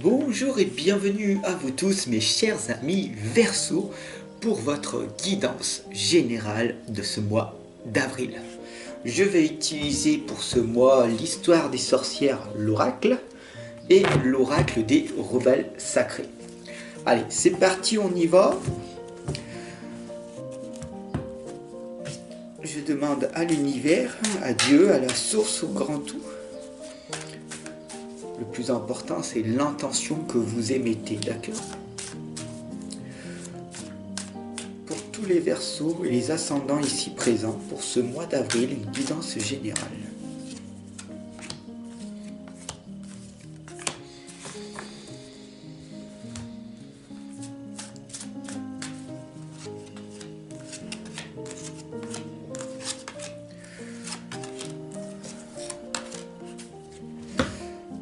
Bonjour et bienvenue à vous tous mes chers amis Verseau pour votre guidance générale de ce mois d'avril. Je vais utiliser pour ce mois l'histoire des sorcières, l'oracle, et l'oracle des rebelles sacrés. Allez, c'est parti, on y va. Je demande à l'univers, à Dieu, à la source, au grand tout. Le plus important, c'est l'intention que vous émettez, d'accord? Pour tous les Verseaux et les ascendants ici présents, pour ce mois d'avril, une guidance générale.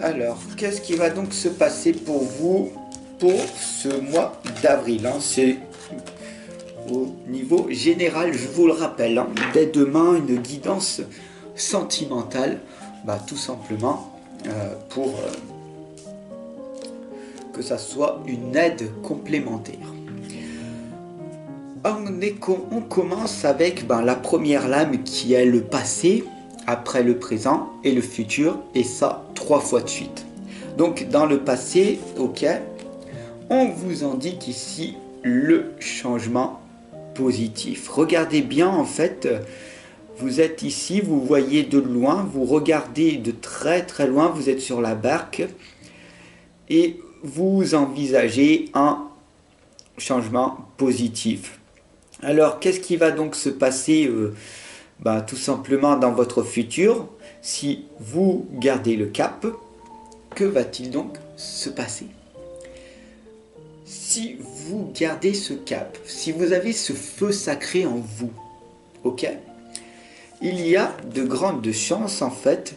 Alors, qu'est-ce qui va donc se passer pour vous pour ce mois d'avril, hein? C'est au niveau général, je vous le rappelle, hein, dès demain, une guidance sentimentale, tout simplement pour que ça soit une aide complémentaire. On commence avec la première lame qui est le passé, après le présent et le futur, et ça 3 fois de suite. Donc dans le passé, ok, on vous indique ici le changement positif. Regardez bien, en fait, vous êtes ici, vous voyez de loin, vous regardez de très très loin, vous êtes sur la barque et vous envisagez un changement positif. Alors qu'est-ce qui va donc se passer tout simplement dans votre futur? Si vous gardez le cap, que va-t-il donc se passer? Si vous gardez ce cap, si vous avez ce feu sacré en vous, ok, il y a de grandes chances en fait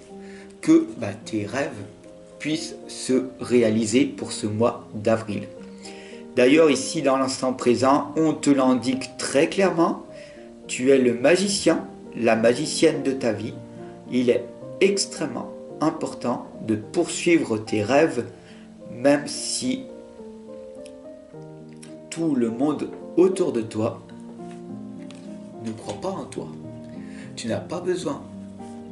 que tes rêves puissent se réaliser pour ce mois d'avril. D'ailleurs ici dans l'instant présent, on te l'indique très clairement, tu es le magicien, la magicienne de ta vie. Il est extrêmement important de poursuivre tes rêves, même si tout le monde autour de toi ne croit pas en toi. Tu n'as pas besoin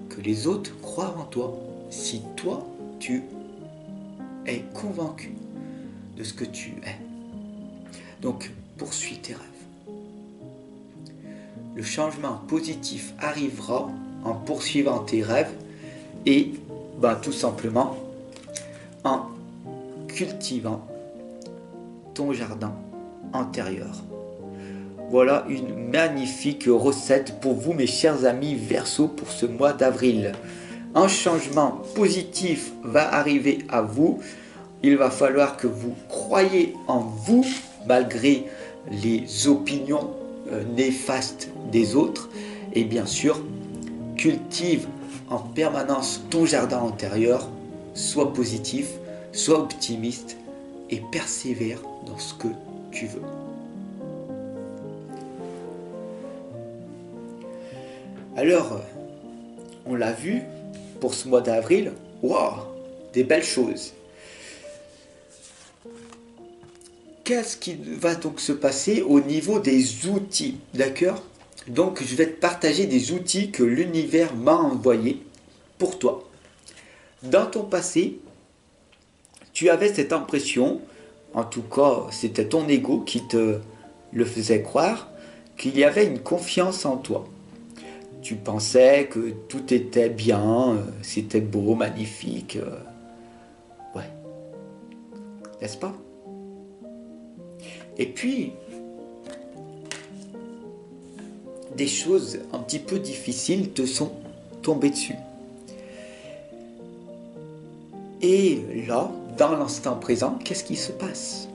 que les autres croient en toi si toi, tu es convaincu de ce que tu es. Donc, poursuis tes rêves. Le changement positif arrivera en poursuivant tes rêves et tout simplement en cultivant ton jardin intérieur. Voilà une magnifique recette pour vous mes chers amis Verseau pour ce mois d'avril. Un changement positif va arriver à vous. Il va falloir que vous croyiez en vous malgré les opinions néfastes des autres, et bien sûr cultive en permanence ton jardin intérieur, sois positif, sois optimiste et persévère dans ce que tu veux. Alors, on l'a vu pour ce mois d'avril, waouh, des belles choses. Qu'est-ce qui va donc se passer au niveau des outils, d'accord? Donc je vais te partager des outils que l'univers m'a envoyés pour toi. Dans ton passé, tu avais cette impression, en tout cas c'était ton ego qui te le faisait croire, qu'il y avait une confiance en toi. Tu pensais que tout était bien, c'était beau, magnifique. Ouais. N'est-ce pas? Et puis, des choses un petit peu difficiles te sont tombées dessus. Et là, dans l'instant présent, qu'est-ce qui se passe?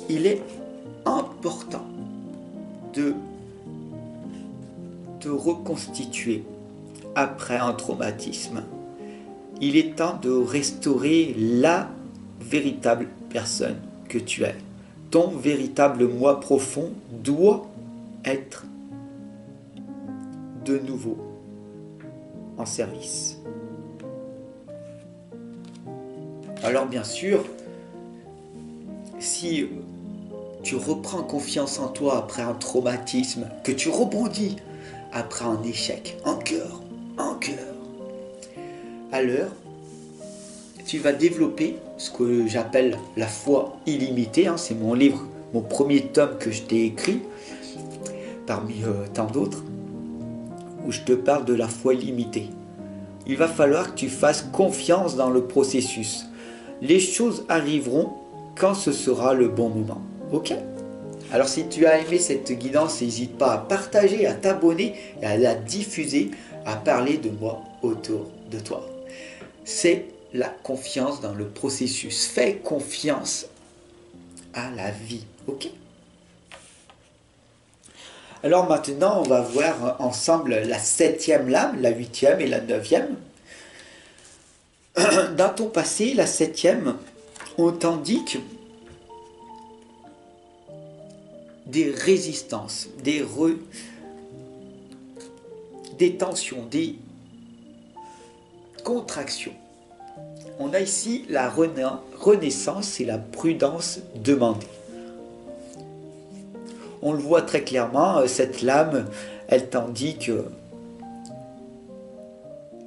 Il est important de te reconstituer après un traumatisme. il est temps de restaurer la véritable personne que tu es. Ton véritable moi profond doit être de nouveau en service. Alors bien sûr, si tu reprends confiance en toi après un traumatisme, que tu rebondis après un échec, encore, alors tu vas développer ce que j'appelle la foi illimitée. C'est mon livre, mon premier tome que je t'ai écrit, parmi tant d'autres, où je te parle de la foi illimitée. Il va falloir que tu fasses confiance dans le processus. Les choses arriveront quand ce sera le bon moment. Ok ? Alors si tu as aimé cette guidance, n'hésite pas à partager, à t'abonner et à la diffuser, à parler de moi autour de toi. C'est la confiance dans le processus. Fais confiance à la vie. Ok ? Alors maintenant, on va voir ensemble la 7e lame, la 8e et la 9e. Dans ton passé, la 7e, on t'indique des résistances, des tensions, des contractions. On a ici la renaissance et la prudence demandée. On le voit très clairement, cette lame, elle t'indique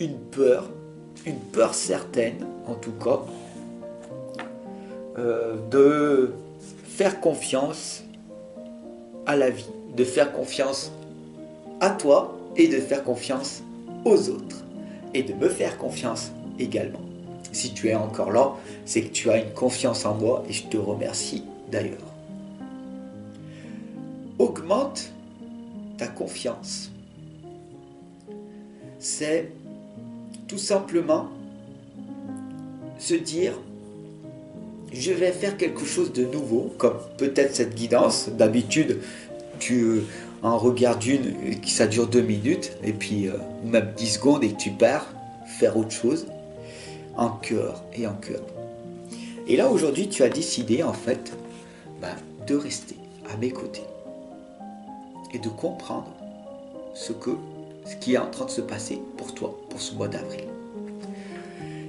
une peur certaine, en tout cas, de faire confiance à la vie, de faire confiance à toi et de faire confiance aux autres et de me faire confiance également. Si tu es encore là, c'est que tu as une confiance en moi et je te remercie d'ailleurs. Augmente ta confiance. C'est tout simplement se dire je vais faire quelque chose de nouveau, comme peut-être cette guidance. D'habitude, tu en regardes une qui ça dure 2 minutes, et puis même 10 secondes, et tu pars faire autre chose, encore et encore. Et là, aujourd'hui, tu as décidé, en fait, de rester à mes côtés et de comprendre ce qui est en train de se passer pour toi, pour ce mois d'avril.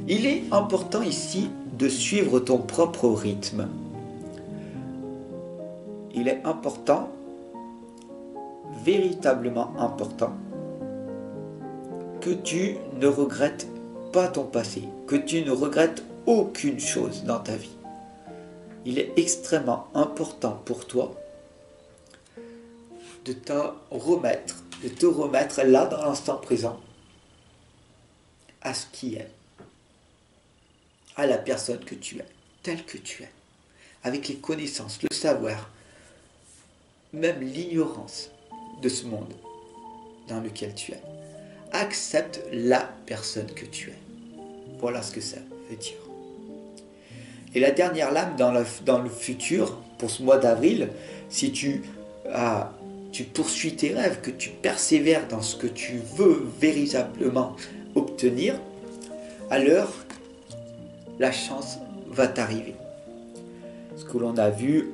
Il est important ici de suivre ton propre rythme. Il est important, véritablement important, que tu ne regrettes pas ton passé, que tu ne regrettes aucune chose dans ta vie. Il est extrêmement important pour toi de te remettre là dans l'instant présent à ce qui est, à la personne que tu es, telle que tu es, avec les connaissances, le savoir, même l'ignorance de ce monde dans lequel tu es. Accepte la personne que tu es. Voilà ce que ça veut dire. Et la dernière lame dans le futur, pour ce mois d'avril, si tu poursuis tes rêves, que tu persévères dans ce que tu veux véritablement obtenir, alors la chance va t'arriver. Ce que l'on a vu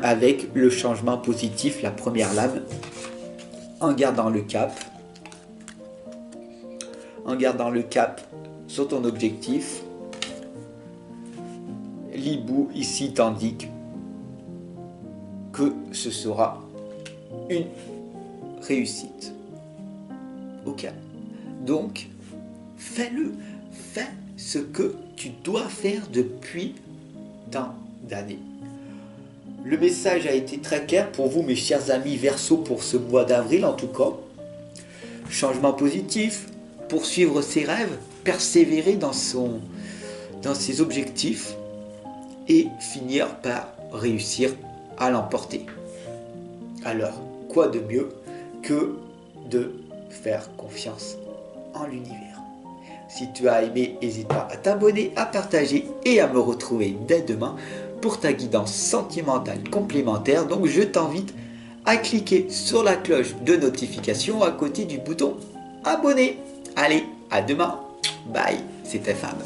avec le changement positif, la première lame, en gardant le cap sur ton objectif. L'hibou ici t'indique que ce sera une réussite. Ok. Donc, fais-le. Fais ce que tu dois faire depuis tant d'années. Le message a été très clair pour vous, mes chers amis Verseau, pour ce mois d'avril en tout cas. Changement positif, poursuivre ses rêves, persévérer dans ses objectifs et finir par réussir à l'emporter. Alors, quoi de mieux que de faire confiance en l'univers. Si tu as aimé, n'hésite pas à t'abonner, à partager et à me retrouver dès demain pour ta guidance sentimentale complémentaire. Donc je t'invite à cliquer sur la cloche de notification à côté du bouton abonner. Allez, à demain. Bye. C'était Fab.